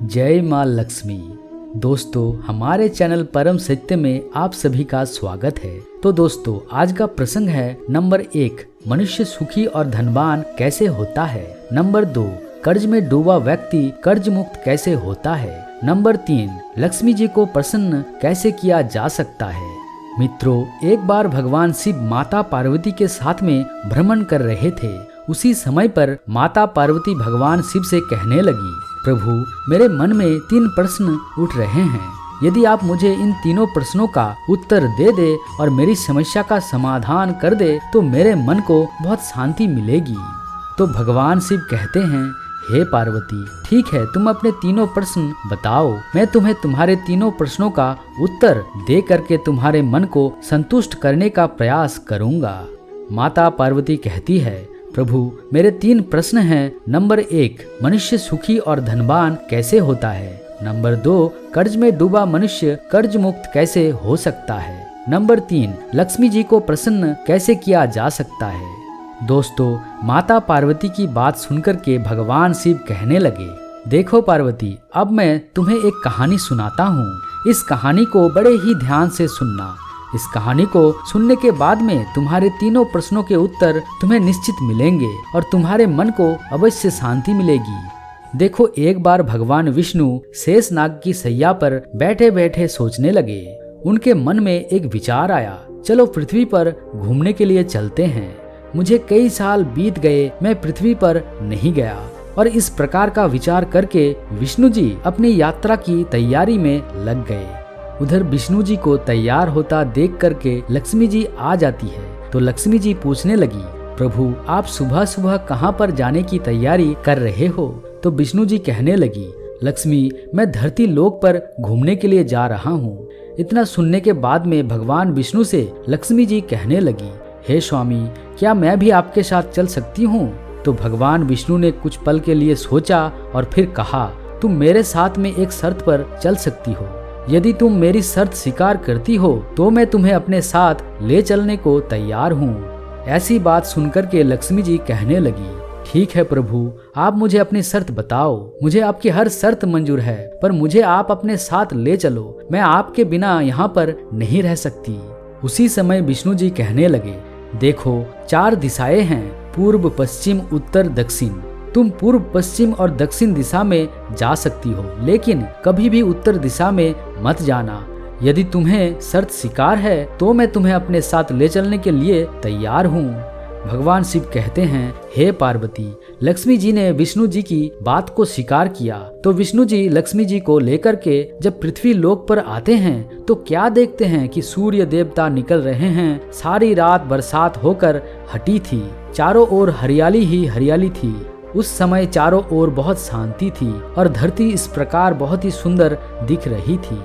जय माँ लक्ष्मी। दोस्तों, हमारे चैनल परम सत्य में आप सभी का स्वागत है। तो दोस्तों, आज का प्रसंग है नंबर 1, मनुष्य सुखी और धनवान कैसे होता है। नंबर 2, कर्ज में डूबा व्यक्ति कर्ज मुक्त कैसे होता है। नंबर 3, लक्ष्मी जी को प्रसन्न कैसे किया जा सकता है। मित्रों, एक बार भगवान शिव माता पार्वती के साथ में भ्रमण कर रहे थे। उसी समय पर माता पार्वती भगवान शिव से कहने लगी, प्रभु, मेरे मन में 3 प्रश्न उठ रहे हैं। यदि आप मुझे इन तीनों प्रश्नों का उत्तर दे दे और मेरी समस्या का समाधान कर दे तो मेरे मन को बहुत शांति मिलेगी। तो भगवान शिव कहते हैं, हे पार्वती, ठीक है, तुम अपने तीनों प्रश्न बताओ। मैं तुम्हें तुम्हारे तीनों प्रश्नों का उत्तर दे करके तुम्हारे मन को संतुष्ट करने का प्रयास करूंगा। माता पार्वती कहती है, प्रभु, मेरे 3 प्रश्न हैं। नंबर 1, मनुष्य सुखी और धनवान कैसे होता है। नंबर 2, कर्ज में डूबा मनुष्य कर्ज मुक्त कैसे हो सकता है। नंबर 3, लक्ष्मी जी को प्रसन्न कैसे किया जा सकता है। दोस्तों, माता पार्वती की बात सुनकर के भगवान शिव कहने लगे, देखो पार्वती, अब मैं तुम्हें एक कहानी सुनाता हूँ। इस कहानी को बड़े ही ध्यान से सुनना। इस कहानी को सुनने के बाद में तुम्हारे तीनों प्रश्नों के उत्तर तुम्हें निश्चित मिलेंगे और तुम्हारे मन को अवश्य शांति मिलेगी। देखो, एक बार भगवान विष्णु शेषनाग की सैया पर बैठे बैठे सोचने लगे। उनके मन में एक विचार आया, चलो पृथ्वी पर घूमने के लिए चलते हैं। मुझे कई साल बीत गए, मैं पृथ्वी पर नहीं गया। और इस प्रकार का विचार करके विष्णु जी अपनी यात्रा की तैयारी में लग गए। उधर विष्णु जी को तैयार होता देख करके लक्ष्मी जी आ जाती है। तो लक्ष्मी जी पूछने लगी, प्रभु, आप सुबह सुबह कहाँ पर जाने की तैयारी कर रहे हो। तो विष्णु जी कहने लगी, लक्ष्मी, मैं धरती लोक पर घूमने के लिए जा रहा हूँ। इतना सुनने के बाद में भगवान विष्णु से लक्ष्मी जी कहने लगी, हे स्वामी, क्या मैं भी आपके साथ चल सकती हूँ। तो भगवान विष्णु ने कुछ पल के लिए सोचा और फिर कहा, तुम मेरे साथ में एक शर्त पर चल सकती हो। यदि तुम मेरी शर्त स्वीकार करती हो तो मैं तुम्हें अपने साथ ले चलने को तैयार हूँ। ऐसी बात सुनकर के लक्ष्मी जी कहने लगी, ठीक है प्रभु, आप मुझे अपनी शर्त बताओ। मुझे आपकी हर शर्त मंजूर है, पर मुझे आप अपने साथ ले चलो। मैं आपके बिना यहाँ पर नहीं रह सकती। उसी समय विष्णु जी कहने लगे, देखो, 4 दिशाएं हैं, पूर्व, पश्चिम, उत्तर, दक्षिण। तुम पूर्व, पश्चिम और दक्षिण दिशा में जा सकती हो, लेकिन कभी भी उत्तर दिशा में मत जाना। यदि तुम्हें शर्त स्वीकार है तो मैं तुम्हें अपने साथ ले चलने के लिए तैयार हूँ। भगवान शिव कहते हैं, हे पार्वती, लक्ष्मी जी ने विष्णु जी की बात को स्वीकार किया। तो विष्णु जी लक्ष्मी जी को लेकर के जब पृथ्वी लोक पर आते हैं तो क्या देखते हैं कि सूर्य देवता निकल रहे हैं। सारी रात बरसात होकर हटी थी, चारों ओर हरियाली ही हरियाली थी। उस समय चारों ओर बहुत शांति थी और धरती इस प्रकार बहुत ही सुंदर दिख रही थी।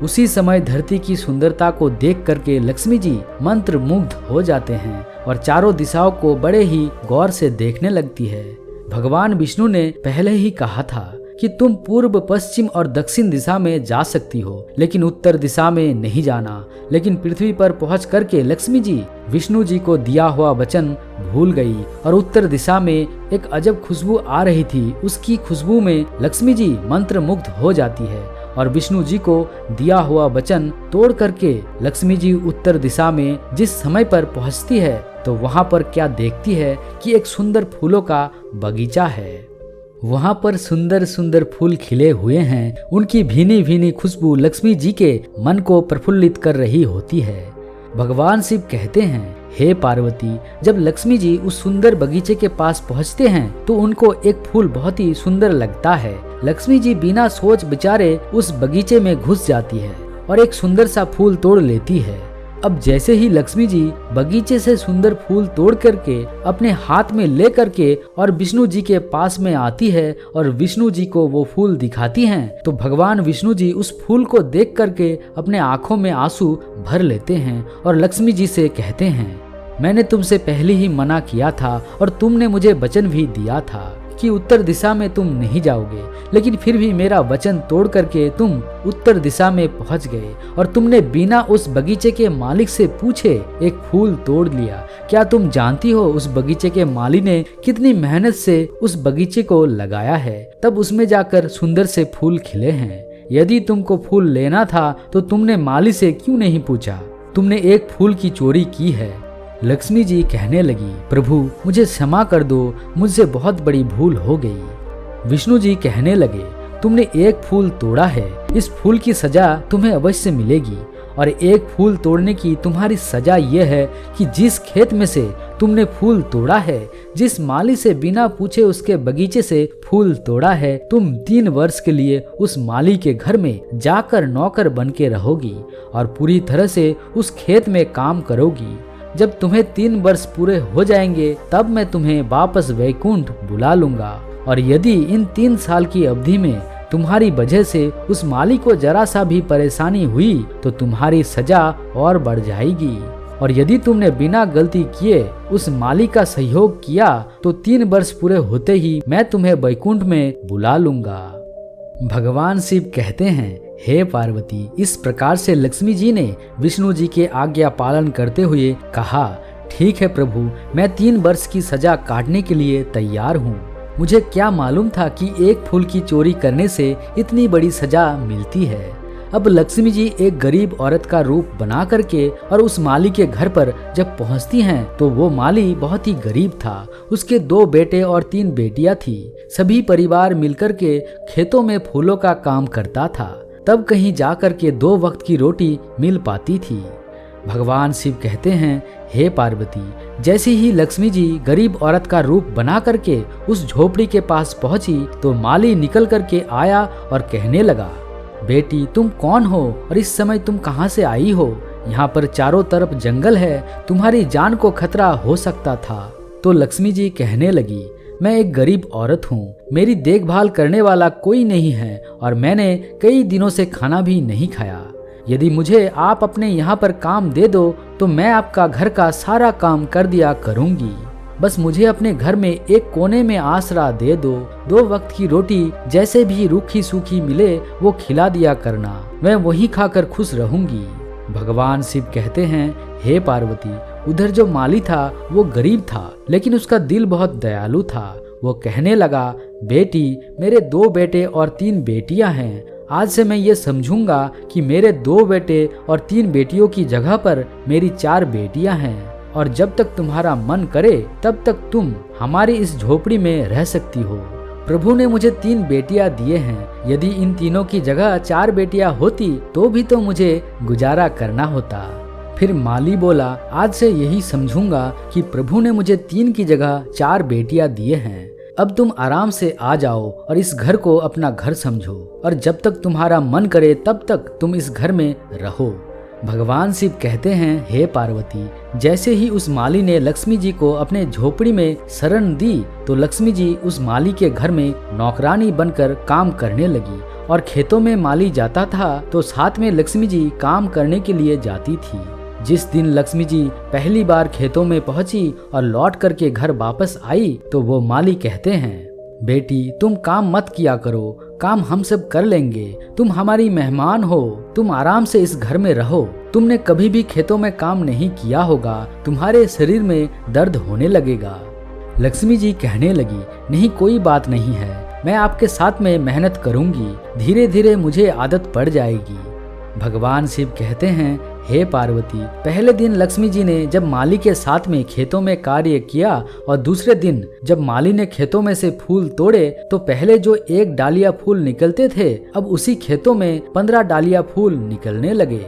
उसी समय धरती की सुंदरता को देख करके लक्ष्मी जी मंत्र मुग्ध हो जाते हैं और चारों दिशाओं को बड़े ही गौर से देखने लगती है। भगवान विष्णु ने पहले ही कहा था कि तुम पूर्व, पश्चिम और दक्षिण दिशा में जा सकती हो, लेकिन उत्तर दिशा में नहीं जाना। लेकिन पृथ्वी पर पहुंच करके लक्ष्मी जी विष्णु जी को दिया हुआ वचन भूल गई और उत्तर दिशा में एक अजब खुशबू आ रही थी। उसकी खुशबू में लक्ष्मी जी मंत्र मुग्ध हो जाती है और विष्णु जी को दिया हुआ वचन तोड़ करके लक्ष्मी जी उत्तर दिशा में जिस समय पर पहुंचती है तो वहां पर क्या देखती है कि एक सुंदर फूलों का बगीचा है। वहां पर सुंदर सुंदर फूल खिले हुए हैं। उनकी भीनी भीनी खुशबू लक्ष्मी जी के मन को प्रफुल्लित कर रही होती है। भगवान शिव कहते हैं, हे पार्वती, जब लक्ष्मी जी उस सुंदर बगीचे के पास पहुंचते हैं तो उनको एक फूल बहुत ही सुंदर लगता है। लक्ष्मी जी बिना सोच विचारे उस बगीचे में घुस जाती है और एक सुंदर सा फूल तोड़ लेती है। अब जैसे ही लक्ष्मी जी बगीचे से सुंदर फूल तोड़ करके अपने हाथ में ले करके और विष्णु जी के पास में आती है और विष्णु जी को वो फूल दिखाती हैं तो भगवान विष्णु जी उस फूल को देख करके अपने आंखों में आंसू भर लेते हैं और लक्ष्मी जी से कहते हैं, मैंने तुमसे पहले ही मना किया था और तुमने मुझे वचन भी दिया था कि उत्तर दिशा में तुम नहीं जाओगे, लेकिन फिर भी मेरा वचन तोड़ करके तुम उत्तर दिशा में पहुंच गए और तुमने बिना उस बगीचे के मालिक से पूछे एक फूल तोड़ लिया। क्या तुम जानती हो उस बगीचे के माली ने कितनी मेहनत से उस बगीचे को लगाया है, तब उसमें जाकर सुंदर से फूल खिले हैं। यदि तुमको फूल लेना था तो तुमने माली से क्यों नहीं पूछा? तुमने एक फूल की चोरी की है। लक्ष्मी जी कहने लगी, प्रभु मुझे क्षमा कर दो, मुझसे बहुत बड़ी भूल हो गई। विष्णु जी कहने लगे, तुमने एक फूल तोड़ा है, इस फूल की सजा तुम्हें अवश्य मिलेगी। और एक फूल तोड़ने की तुम्हारी सजा यह है कि जिस खेत में से तुमने फूल तोड़ा है, जिस माली से बिना पूछे उसके बगीचे से फूल तोड़ा है, तुम 3 वर्ष के लिए उस माली के घर में जाकर नौकर बन के रहोगी और पूरी तरह से उस खेत में काम करोगी। जब तुम्हें 3 वर्ष पूरे हो जाएंगे तब मैं तुम्हें वापस वैकुंठ बुला लूंगा। और यदि इन 3 साल की अवधि में तुम्हारी वजह से उस माली को जरा सा भी परेशानी हुई तो तुम्हारी सजा और बढ़ जाएगी। और यदि तुमने बिना गलती किए उस माली का सहयोग किया तो 3 वर्ष पूरे होते ही मैं तुम्हें वैकुंठ में बुला लूंगा। भगवान शिव कहते हैं, हे पार्वती, इस प्रकार से लक्ष्मी जी ने विष्णु जी के आज्ञा पालन करते हुए कहा, ठीक है प्रभु, मैं 3 वर्ष की सजा काटने के लिए तैयार हूँ। मुझे क्या मालूम था कि एक फूल की चोरी करने से इतनी बड़ी सजा मिलती है। अब लक्ष्मी जी एक गरीब औरत का रूप बना करके और उस माली के घर पर जब पहुंचती हैं तो वो माली बहुत ही गरीब था। उसके 2 बेटे और 3 बेटियां थी। सभी परिवार मिलकर के खेतों में फूलों का काम करता था, तब कहीं जाकर के 2 वक्त की रोटी मिल पाती थी। भगवान शिव कहते हैं, हे पार्वती, जैसे ही लक्ष्मी जी गरीब औरत का रूप बना करके उस झोपड़ी के पास पहुंची तो माली निकल करके आया और कहने लगा, बेटी तुम कौन हो और इस समय तुम कहां से आई हो? यहाँ पर चारों तरफ जंगल है, तुम्हारी जान को खतरा हो सकता था। तो लक्ष्मी जी कहने लगी, मैं एक गरीब औरत हूँ, मेरी देखभाल करने वाला कोई नहीं है और मैंने कई दिनों से खाना भी नहीं खाया। यदि मुझे आप अपने यहाँ पर काम दे दो तो मैं आपका घर का सारा काम कर दिया करूँगी। बस मुझे अपने घर में एक कोने में आसरा दे दो। 2 वक्त की रोटी जैसे भी रूखी सूखी मिले वो खिला दिया करना, मैं वही खाकर खुश रहूंगी। भगवान शिव कहते हैं, हे पार्वती, उधर जो माली था वो गरीब था लेकिन उसका दिल बहुत दयालु था। वो कहने लगा, बेटी मेरे 2 बेटे और 3 बेटियां हैं। आज से मैं ये समझूंगा कि मेरे 2 बेटे और 3 बेटियों की जगह पर मेरी 4 बेटियां हैं और जब तक तुम्हारा मन करे तब तक तुम हमारी इस झोपड़ी में रह सकती हो। प्रभु ने मुझे 3 बेटियां दिए हैं, यदि इन तीनों की जगह 4 बेटियां होती तो भी तो मुझे गुजारा करना होता। फिर माली बोला, आज से यही समझूंगा कि प्रभु ने मुझे 3 की जगह 4 बेटियां दिए हैं। अब तुम आराम से आ जाओ और इस घर को अपना घर समझो और जब तक तुम्हारा मन करे तब तक तुम इस घर में रहो। भगवान शिव कहते हैं, हे पार्वती, जैसे ही उस माली ने लक्ष्मी जी को अपने झोपड़ी में शरण दी तो लक्ष्मी जी उस माली के घर में नौकरानी बनकर काम करने लगी और खेतों में माली जाता था तो साथ में लक्ष्मी जी काम करने के लिए जाती थी। जिस दिन लक्ष्मी जी पहली बार खेतों में पहुंची और लौट करके घर वापस आई तो वो माली कहते हैं, बेटी तुम काम मत किया करो, काम हम सब कर लेंगे, तुम हमारी मेहमान हो, तुम आराम से इस घर में रहो। तुमने कभी भी खेतों में काम नहीं किया होगा, तुम्हारे शरीर में दर्द होने लगेगा। लक्ष्मी जी कहने लगी, नहीं कोई बात नहीं है, मैं आपके साथ में मेहनत करूंगी, धीरे धीरे मुझे आदत पड़ जाएगी। भगवान शिव कहते हैं, हे पार्वती, पहले दिन लक्ष्मी जी ने जब माली के साथ में खेतों में कार्य किया और दूसरे दिन जब माली ने खेतों में से फूल तोड़े तो पहले जो 1 डालिया फूल निकलते थे अब उसी खेतों में 15 डालिया फूल निकलने लगे।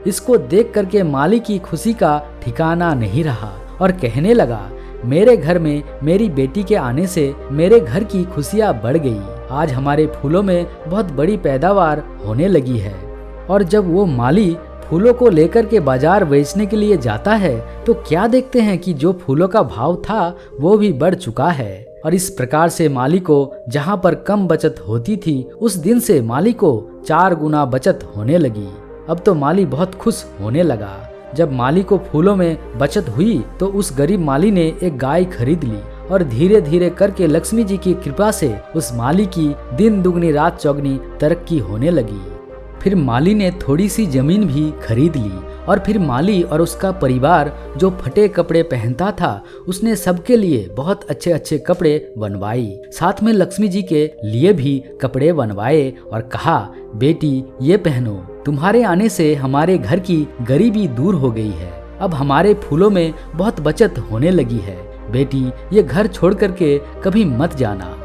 इसको देख करके माली की खुशी का ठिकाना नहीं रहा और कहने लगा, मेरे घर में मेरी बेटी के आने से मेरे घर की खुशियाँ बढ़ गई। आज हमारे फूलों में बहुत बड़ी पैदावार होने लगी है। और जब वो माली फूलों को लेकर के बाजार बेचने के लिए जाता है तो क्या देखते हैं कि जो फूलों का भाव था वो भी बढ़ चुका है। और इस प्रकार से माली को जहाँ पर कम बचत होती थी उस दिन से माली को 4 गुना बचत होने लगी। अब तो माली बहुत खुश होने लगा। जब माली को फूलों में बचत हुई तो उस गरीब माली ने एक गाय खरीद ली और धीरे धीरे करके लक्ष्मी जी की कृपा से उस माली की दिन दुगनी रात चौगनी तरक्की होने लगी। फिर माली ने थोड़ी सी जमीन भी खरीद ली और फिर माली और उसका परिवार जो फटे कपड़े पहनता था उसने सबके लिए बहुत अच्छे अच्छे कपड़े बनवाई। साथ में लक्ष्मी जी के लिए भी कपड़े बनवाए और कहा, बेटी ये पहनो, तुम्हारे आने से हमारे घर की गरीबी दूर हो गई है। अब हमारे फूलों में बहुत बचत होने लगी है। बेटी ये घर छोड़ करके कभी मत जाना।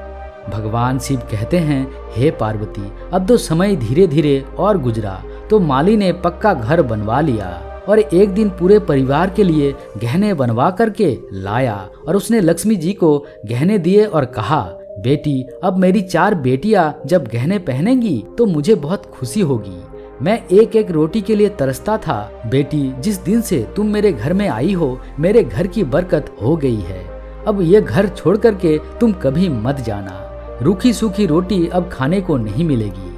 भगवान शिव कहते हैं, हे पार्वती, अब तो समय धीरे धीरे और गुजरा तो माली ने पक्का घर बनवा लिया और एक दिन पूरे परिवार के लिए गहने बनवा करके लाया और उसने लक्ष्मी जी को गहने दिए और कहा, बेटी अब मेरी 4 बेटियां जब गहने पहनेंगी तो मुझे बहुत खुशी होगी। मैं एक एक रोटी के लिए तरसता था। बेटी जिस दिन से तुम मेरे घर में आई हो मेरे घर की बरकत हो गई है। अब ये घर छोड़ करके तुम कभी मत जाना। रूखी सूखी रोटी अब खाने को नहीं मिलेगी।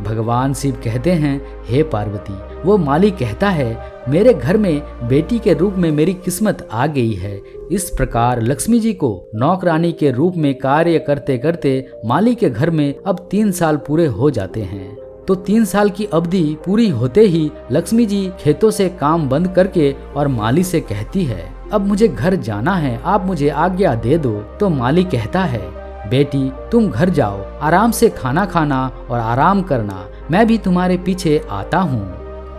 भगवान शिव कहते हैं, हे पार्वती, वो माली कहता है, मेरे घर में बेटी के रूप में मेरी किस्मत आ गई है। इस प्रकार लक्ष्मी जी को नौकरानी के रूप में कार्य करते करते माली के घर में अब 3 साल पूरे हो जाते हैं। तो 3 साल की अवधि पूरी होते ही लक्ष्मी जी खेतों से काम बंद करके और माली से कहती है, अब मुझे घर जाना है, आप मुझे आज्ञा दे दो। तो माली कहता है, बेटी तुम घर जाओ, आराम से खाना खाना और आराम करना, मैं भी तुम्हारे पीछे आता हूँ।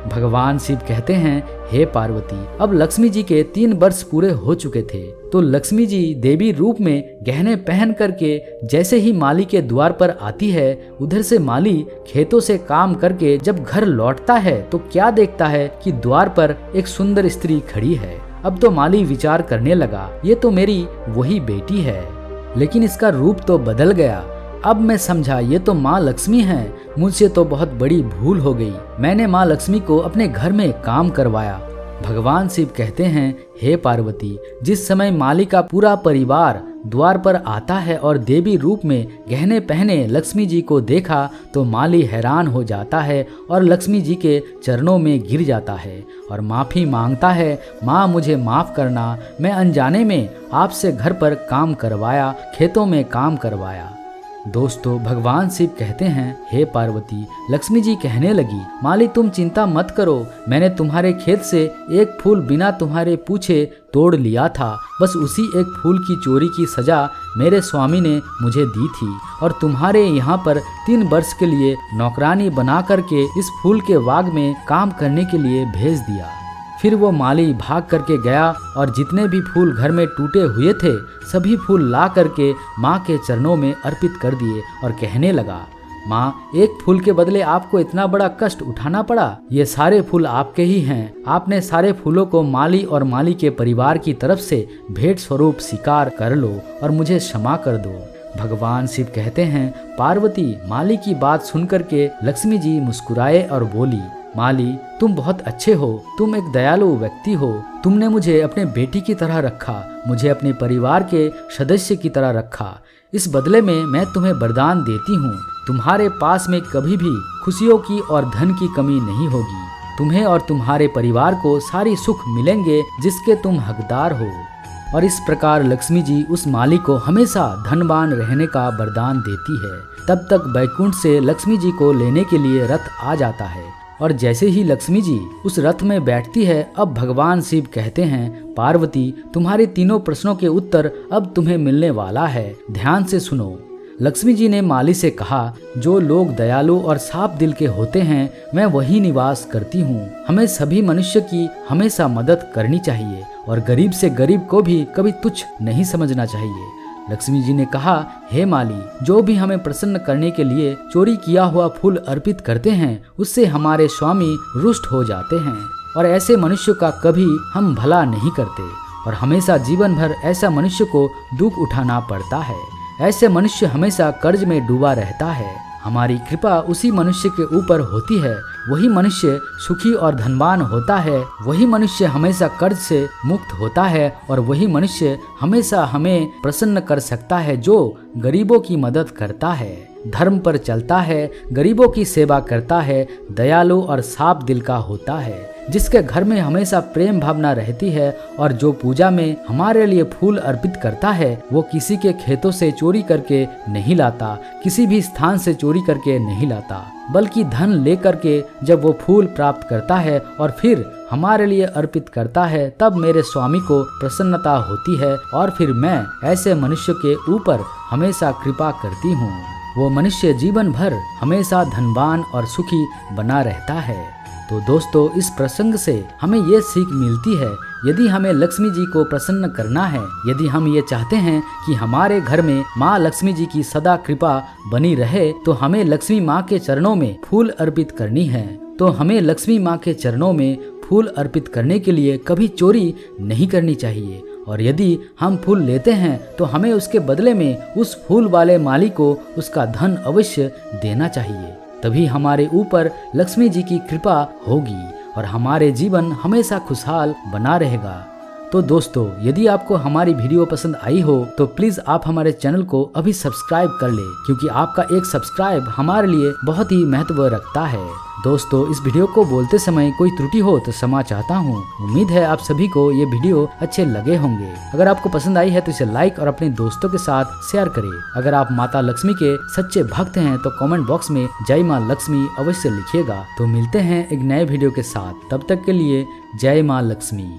भगवान शिव कहते हैं, हे पार्वती, अब लक्ष्मी जी के 3 वर्ष पूरे हो चुके थे। तो लक्ष्मी जी देवी रूप में गहने पहन करके जैसे ही माली के द्वार पर आती है, उधर से माली खेतों से काम करके जब घर लौटता है तो क्या देखता है कि द्वार पर एक सुंदर स्त्री खड़ी है। अब तो माली विचार करने लगा, ये तो मेरी वही बेटी है, लेकिन इसका रूप तो बदल गया। अब मैं समझा ये तो माँ लक्ष्मी है, मुझसे तो बहुत बड़ी भूल हो गई। मैंने माँ लक्ष्मी को अपने घर में काम करवाया। भगवान शिव कहते हैं, हे पार्वती, जिस समय माली का पूरा परिवार द्वार पर आता है और देवी रूप में गहने पहने लक्ष्मी जी को देखा तो माली हैरान हो जाता है और लक्ष्मी जी के चरणों में गिर जाता है और माफ़ी मांगता है, माँ मुझे माफ़ करना, मैं अनजाने में आपसे घर पर काम करवाया, खेतों में काम करवाया। दोस्तों भगवान शिव कहते हैं, हे पार्वती, लक्ष्मी जी कहने लगी, माली तुम चिंता मत करो, मैंने तुम्हारे खेत से एक फूल बिना तुम्हारे पूछे तोड़ लिया था। बस उसी एक फूल की चोरी की सजा मेरे स्वामी ने मुझे दी थी और तुम्हारे यहाँ पर 3 वर्ष के लिए नौकरानी बना करके इस फूल के बाग में काम करने के लिए भेज दिया। फिर वो माली भाग करके गया और जितने भी फूल घर में टूटे हुए थे सभी फूल ला करके माँ के चरणों में अर्पित कर दिए और कहने लगा, माँ एक फूल के बदले आपको इतना बड़ा कष्ट उठाना पड़ा, ये सारे फूल आपके ही हैं। आपने सारे फूलों को माली और माली के परिवार की तरफ से भेंट स्वरूप स्वीकार कर लो और मुझे क्षमा कर दो। भगवान शिव कहते हैं, पार्वती माली की बात सुनकर के लक्ष्मी जी मुस्कुराए और बोली, माली तुम बहुत अच्छे हो, तुम एक दयालु व्यक्ति हो, तुमने मुझे अपने बेटी की तरह रखा, मुझे अपने परिवार के सदस्य की तरह रखा। इस बदले में मैं तुम्हें वरदान देती हूँ, तुम्हारे पास में कभी भी खुशियों की और धन की कमी नहीं होगी। तुम्हें और तुम्हारे परिवार को सारी सुख मिलेंगे जिसके तुम हकदार हो। और इस प्रकार लक्ष्मी जी उस माली को हमेशा धनवान रहने का वरदान देती है। तब तक बैकुंठ से लक्ष्मी जी को लेने के लिए रथ आ जाता है और जैसे ही लक्ष्मी जी उस रथ में बैठती है, अब भगवान शिव कहते हैं, पार्वती तुम्हारे तीनों प्रश्नों के उत्तर अब तुम्हें मिलने वाला है, ध्यान से सुनो। लक्ष्मी जी ने माली से कहा, जो लोग दयालु और साफ दिल के होते हैं मैं वही निवास करती हूँ। हमें सभी मनुष्य की हमेशा मदद करनी चाहिए और गरीब से गरीब को भी कभी तुच्छ नहीं समझना चाहिए। लक्ष्मी जी ने कहा, हे माली, जो भी हमें प्रसन्न करने के लिए चोरी किया हुआ फूल अर्पित करते हैं उससे हमारे स्वामी रुष्ट हो जाते हैं और ऐसे मनुष्य का कभी हम भला नहीं करते और हमेशा जीवन भर ऐसा मनुष्य को दुख उठाना पड़ता है। ऐसे मनुष्य हमेशा कर्ज में डूबा रहता है। हमारी कृपा उसी मनुष्य के ऊपर होती है, वही मनुष्य सुखी और धनवान होता है, वही मनुष्य हमेशा कर्ज से मुक्त होता है और वही मनुष्य हमेशा हमें प्रसन्न कर सकता है जो गरीबों की मदद करता है। धर्म पर चलता है, गरीबों की सेवा करता है, दयालु और साफ दिल का होता है, जिसके घर में हमेशा प्रेम भावना रहती है और जो पूजा में हमारे लिए फूल अर्पित करता है वो किसी के खेतों से चोरी करके नहीं लाता, किसी भी स्थान से चोरी करके नहीं लाता, बल्कि धन लेकर के जब वो फूल प्राप्त करता है और फिर हमारे लिए अर्पित करता है, तब मेरे स्वामी को प्रसन्नता होती है और फिर मैं ऐसे मनुष्य के ऊपर हमेशा कृपा करती हूँ। वो मनुष्य जीवन भर हमेशा धनवान और सुखी बना रहता है। तो दोस्तों, इस प्रसंग से हमें ये सीख मिलती है, यदि हमें लक्ष्मी जी को प्रसन्न करना है, यदि हम ये चाहते हैं कि हमारे घर में माँ लक्ष्मी जी की सदा कृपा बनी रहे, तो हमें लक्ष्मी माँ के चरणों में फूल अर्पित करनी है। तो हमें लक्ष्मी माँ के चरणों में फूल अर्पित करने के लिए कभी चोरी नहीं करनी चाहिए, और यदि हम फूल लेते हैं तो हमें उसके बदले में उस फूल वाले माली को उसका धन अवश्य देना चाहिए। तभी हमारे ऊपर लक्ष्मी जी की कृपा होगी और हमारे जीवन हमेशा खुशहाल बना रहेगा। तो दोस्तों, यदि आपको हमारी वीडियो पसंद आई हो तो प्लीज आप हमारे चैनल को अभी सब्सक्राइब कर ले, क्योंकि आपका एक सब्सक्राइब हमारे लिए बहुत ही महत्व रखता है। दोस्तों, इस वीडियो को बोलते समय कोई त्रुटि हो तो क्षमा चाहता हूँ। उम्मीद है आप सभी को ये वीडियो अच्छे लगे होंगे। अगर आपको पसंद आई है तो इसे लाइक और अपने दोस्तों के साथ शेयर करें। अगर आप माता लक्ष्मी के सच्चे भक्त हैं तो कमेंट बॉक्स में जय माँ लक्ष्मी अवश्य लिखिएगा। तो मिलते हैं एक नए वीडियो के साथ, तब तक के लिए जय माँ लक्ष्मी।